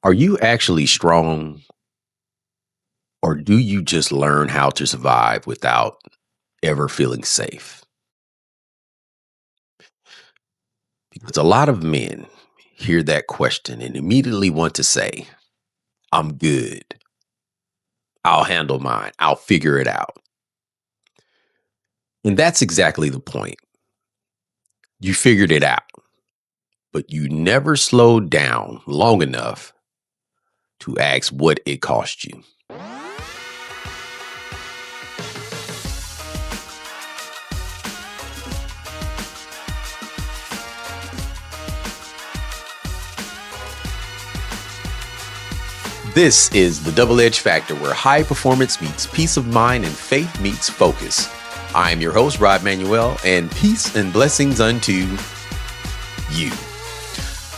Are you actually strong, or do you just learn how to survive without ever feeling safe? Because a lot of men hear that question and immediately want to say, I'm good. I'll handle mine. I'll figure it out. And that's exactly the point. You figured it out, but you never slowed down long enough to ask what it cost you. This is the Double Edge Factor, where high performance meets peace of mind and faith meets focus. I am your host, Rod Manuel, and peace and blessings unto you.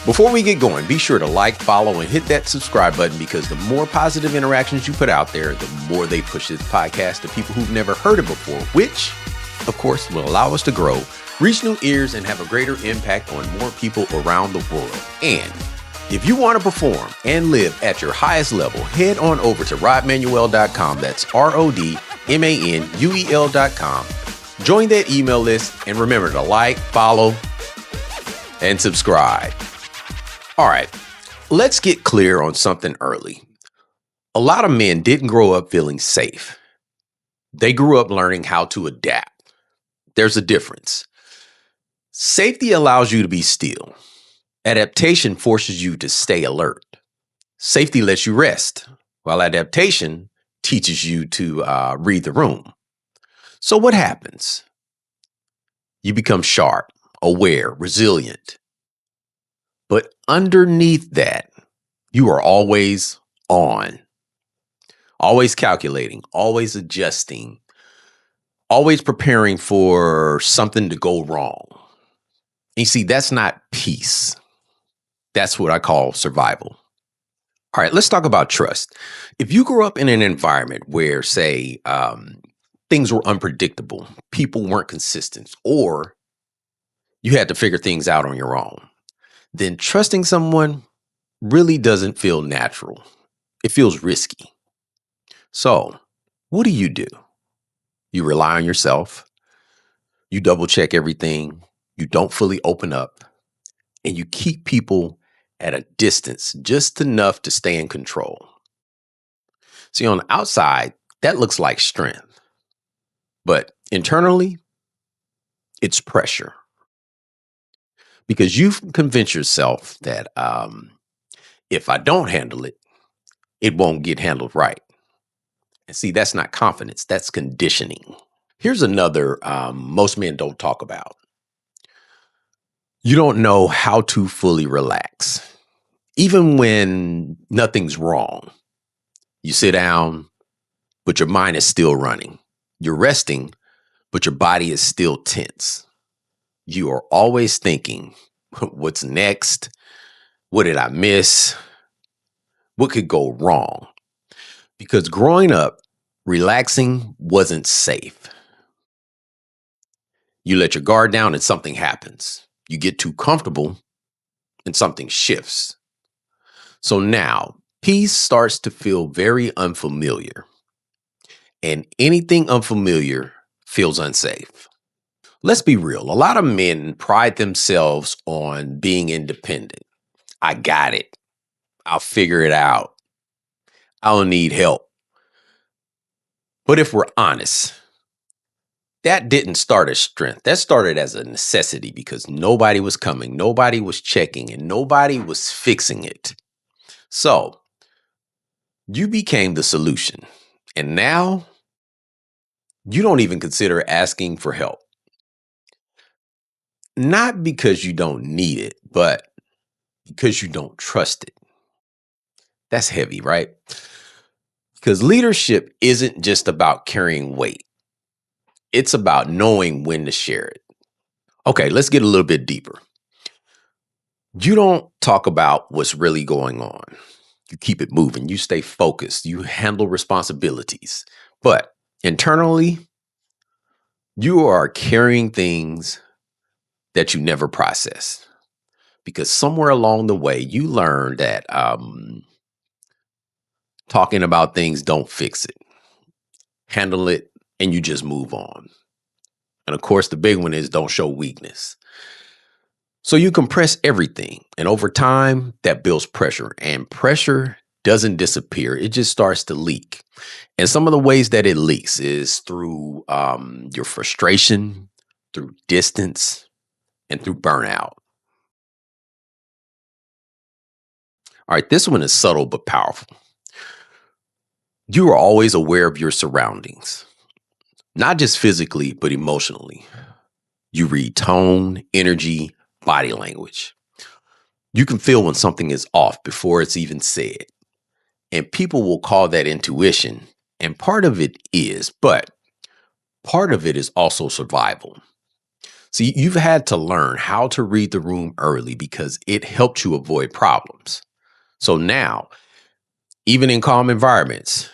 Before we get going, be sure to like, follow, and hit that subscribe button, because the more positive interactions you put out there, the more they push this podcast to people who've never heard it before, which, of course, will allow us to grow, reach new ears, and have a greater impact on more people around the world. And if you want to perform and live at your highest level, head on over to rodmanuel.com. That's RODMANUEL.com. Join that email list and remember to like, follow, and subscribe. All right, let's get clear on something early. A lot of men didn't grow up feeling safe. They grew up learning how to adapt. There's a difference. Safety allows you to be still. Adaptation forces you to stay alert. Safety lets you rest, while adaptation teaches you to read the room. So what happens? You become sharp, aware, resilient. But underneath that, you are always on, always calculating, always adjusting, always preparing for something to go wrong. And you see, that's not peace. That's what I call survival. All right, let's talk about trust. If you grew up in an environment where, say, things were unpredictable, people weren't consistent, or you had to figure things out on your own, then trusting someone really doesn't feel natural. It feels risky. So what do? You rely on yourself. You double check everything. You don't fully open up, and you keep people at a distance, just enough to stay in control. See, on the outside, that looks like strength, but internally, it's pressure, because you've convinced yourself that if I don't handle it, it won't get handled right. And see, that's not confidence, that's conditioning. Here's another most men don't talk about. You don't know how to fully relax. Even when nothing's wrong, you sit down, but your mind is still running. You're resting, but your body is still tense. You are always thinking, what's next? What did I miss? What could go wrong? Because growing up, relaxing wasn't safe. You let your guard down and something happens. You get too comfortable and something shifts. So now, peace starts to feel very unfamiliar. And anything unfamiliar feels unsafe. Let's be real. A lot of men pride themselves on being independent. I got it. I'll figure it out. I don't need help. But if we're honest, that didn't start as strength. That started as a necessity, because nobody was coming, nobody was checking, and nobody was fixing it. So you became the solution. And now you don't even consider asking for help. Not because you don't need it, but because you don't trust it. That's heavy, right? Because leadership isn't just about carrying weight. It's about knowing when to share it. Okay, let's get a little bit deeper. You don't talk about what's really going on. You keep it moving. You stay focused. You handle responsibilities. But internally, you are carrying things that you never process. Because somewhere along the way, you learned that Talking about things don't fix it. Handle it and you just move on. And of course, the big one is don't show weakness. So you compress everything. And over time, that builds pressure. And pressure doesn't disappear. It just starts to leak. And some of the ways that it leaks is through your frustration, through distance, and through burnout. All right, this one is subtle but powerful. You are always aware of your surroundings, not just physically, but emotionally. You read tone, energy, body language. You can feel when something is off before it's even said. And people will call that intuition. And part of it is, but part of it is also survival. See, you've had to learn how to read the room early because it helped you avoid problems. So now, even in calm environments,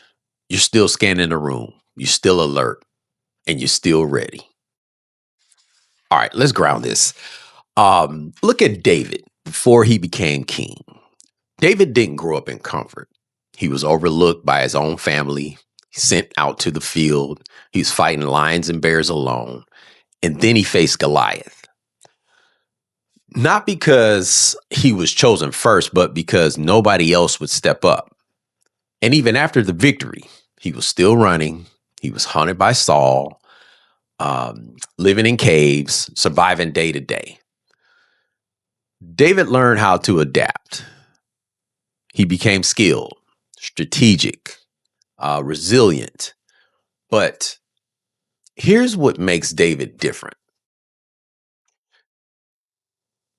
you're still scanning the room, you're still alert, and you're still ready. All right, let's ground this. Look at David before he became king. David didn't grow up in comfort. He was overlooked by his own family, sent out to the field. He was fighting lions and bears alone. And then he faced Goliath. Not because he was chosen first, but because nobody else would step up. And even after the victory, he was still running. He was hunted by Saul, living in caves, surviving day to day. David learned how to adapt. He became skilled, strategic, resilient. But here's what makes David different.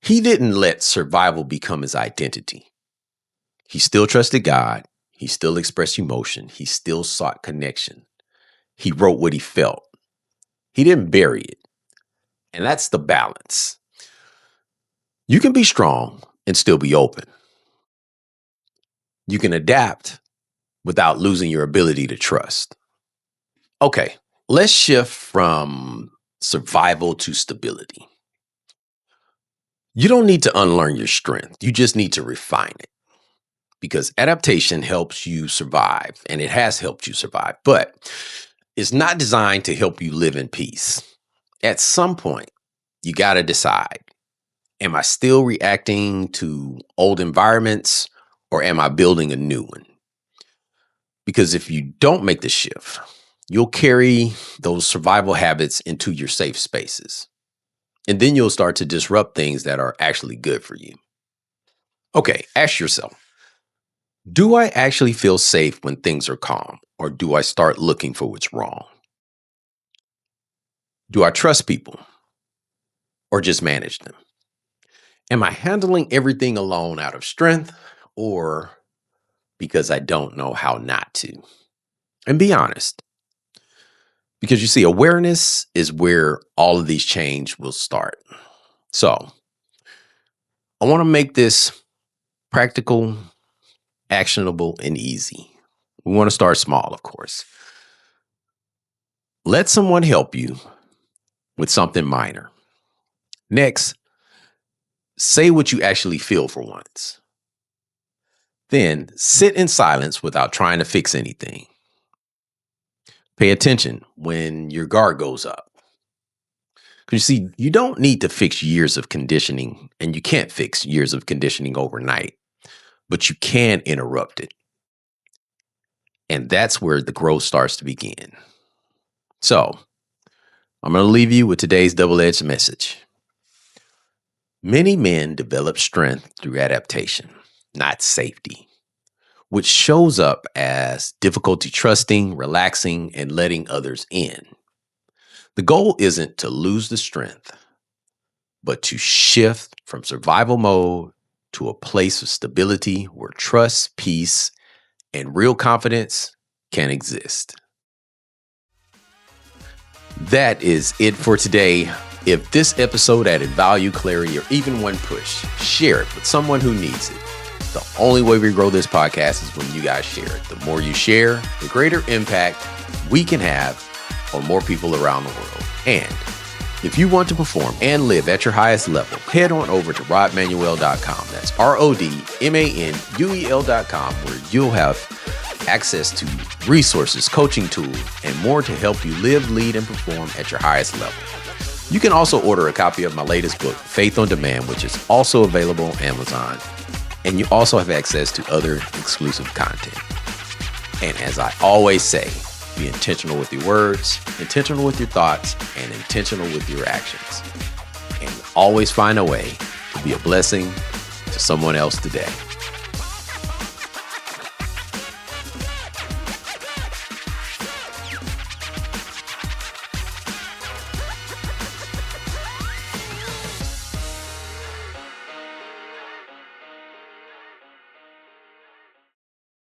He didn't let survival become his identity. He still trusted God. He still expressed emotion. He still sought connection. He wrote what he felt. He didn't bury it. And that's the balance. You can be strong and still be open. You can adapt without losing your ability to trust. Okay, let's shift from survival to stability. You don't need to unlearn your strength. You just need to refine it. Because adaptation helps you survive, and it has helped you survive, but it's not designed to help you live in peace. At some point, you got to decide, am I still reacting to old environments or am I building a new one? Because if you don't make the shift, you'll carry those survival habits into your safe spaces. And then you'll start to disrupt things that are actually good for you. Okay, ask yourself, do I actually feel safe when things are calm, or do I start looking for what's wrong? Do I trust people or just manage them? Am I handling everything alone out of strength or because I don't know how not to? And be honest, because you see, awareness is where all of these change will start. So I want to make this practical, actionable, and easy. We want to start small, of course. Let someone help you with something minor. Next, say what you actually feel for once. Then sit in silence without trying to fix anything. Pay attention when your guard goes up. Because you see, you don't need to fix years of conditioning, and you can't fix years of conditioning overnight, but you can interrupt it. And that's where the growth starts to begin. So I'm going to leave you with today's double-edged message. Many men develop strength through adaptation, not safety, which shows up as difficulty trusting, relaxing, and letting others in. The goal isn't to lose the strength, but to shift from survival mode to a place of stability where trust, peace, and real confidence can exist. That is it for today. If this episode added value, clarity, or even one push, share it with someone who needs it. The only way we grow this podcast is when you guys share it. The more you share, the greater impact we can have on more people around the world. And if you want to perform and live at your highest level, head on over to rodmanuel.com. That's RODMANUEL.com, where you'll have access to resources, coaching tools, and more to help you live, lead, and perform at your highest level. You can also order a copy of my latest book, Faith on Demand, which is also available on Amazon. And you also have access to other exclusive content. And as I always say, be intentional with your words, intentional with your thoughts, and intentional with your actions. And always find a way to be a blessing to someone else today.